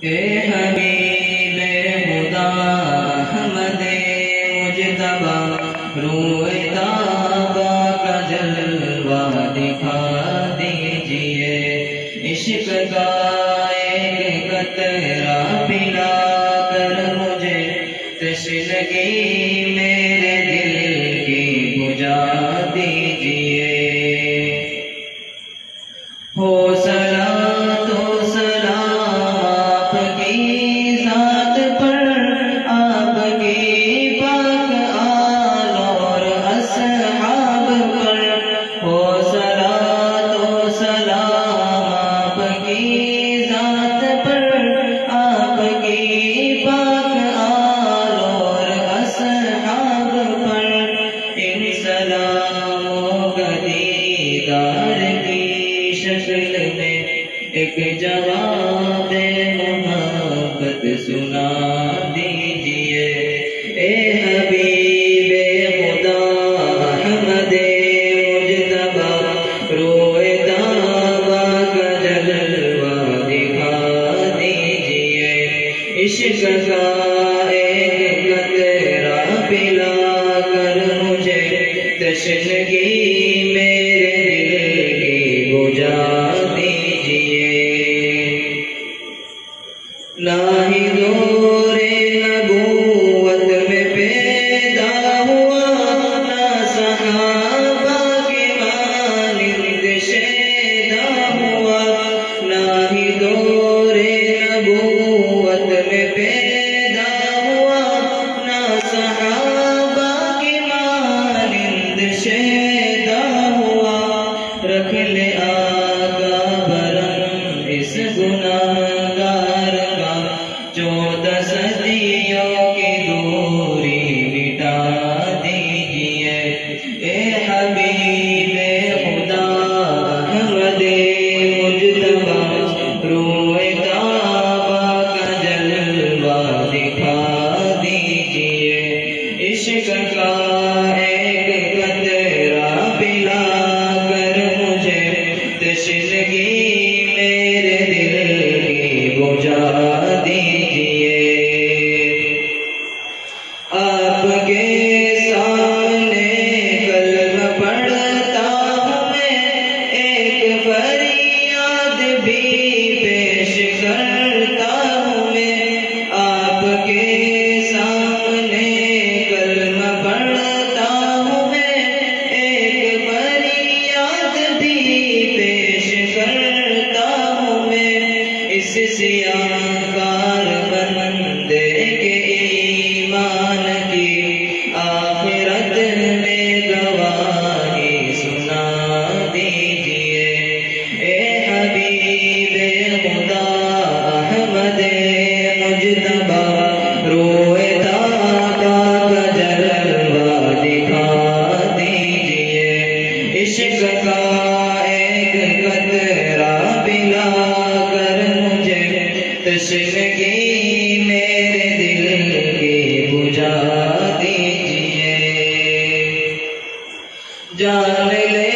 اے حبیب خدا احمد مجتبی روئے طیبہ کا جلوہ دکھا دیجئے، عشق کا ایک قطرہ پلا کر مجھے تشنگی میرے دل کی بجھا دیجئے۔ ہو صلاۃ و سلام آپ کی ذات پر، آپ کی پاک آل اور اصحاب پر۔ ہو صلاۃ و سلام آپ کی ذات پر، آپ کی پاک آل اور اصحاب پر۔ ان سلاموں کا دیدار کی شکل میں ایک جواب محبت سنا دیجئے۔ اے حبیب خدا احمد مجتبی روئے طیبہ کا جلوہ دکھا دیجئے، عشق کا ایک قطرہ پلا کر مجھے تشنگی میرے دل کی بجھا دیجئے۔ نہ ہی دور نبوت میں پیدا ہوا، نہ صحابہ کی مانند شیدا ہوا۔ نہ ہی دور نبوت میں پیدا ہوا، نہ صحابہ کی مانند شیدا ہوا۔ رکھ لے آقا برہم اس گناہگار کا، 14 صدیوں کی دوری مٹا دیجئے۔ اے حبیب خدا احمد مجتبی روئے طیبہ کا جلوہ دکھا دیجئے، عشق کا ایک قطرہ پلا کر مجھے تشنگی میرے دل کی بجھا دیجئے۔ آپ کے سامنے کلمہ پڑھتا ہوں میں، ایک فریاد بھی پیش کرتا ہوں میں۔ آپ کے سامنے کلمہ پڑھتا ہوں میں، ایک فریاد بھی پیش کرتا ہوں میں۔ اس سیاہ کار بندے کے ایمان کی آخرت میں گواہی سنا دیجئے۔ اے حبیب خدا احمد مجتبی روئے طیبہ کا جلوہ دکھا دیجئے، عشق کا ایک قطرہ پلا کر مجھے تشنگی میرے دل کی بجھا دیجئے۔ جان لے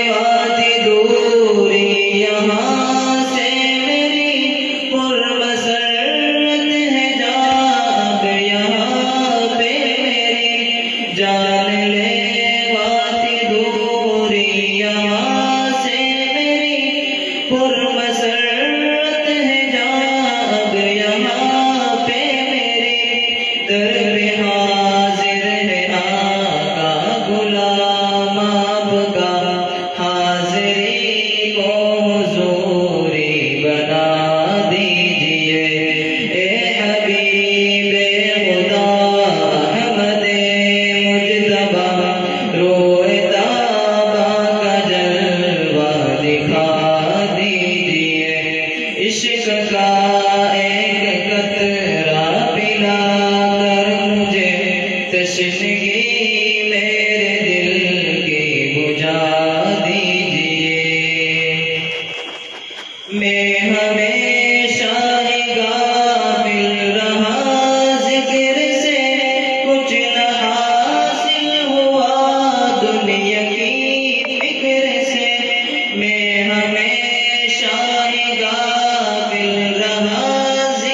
وادی دوری یہاں سے میری، پرمسرت ہے جاب یہاں پہ میری۔ جان لے وادی دوری یہاں سے میری، پرمسرت ہے جاب یہاں پہ میری۔ در پہ حاضر ہے آقا غلام آپ کا، حاضری کو حضوری بنا دیجئے۔ اے حبیب خدا احمد مجتبی روئے طیبہ کا جلوہ دکھا دیجئے، عشق کا ایک قطرہ پلا کر مجھے تشنگی میرے دل کی بجھا دیجئے۔ میں ہمیشہ ہی غافل رہا ذکر سے، کچھ نہ حاصل ہوا دنیا کی فکر سے۔ میں ہمیشہ ہی غافل رہا ذکر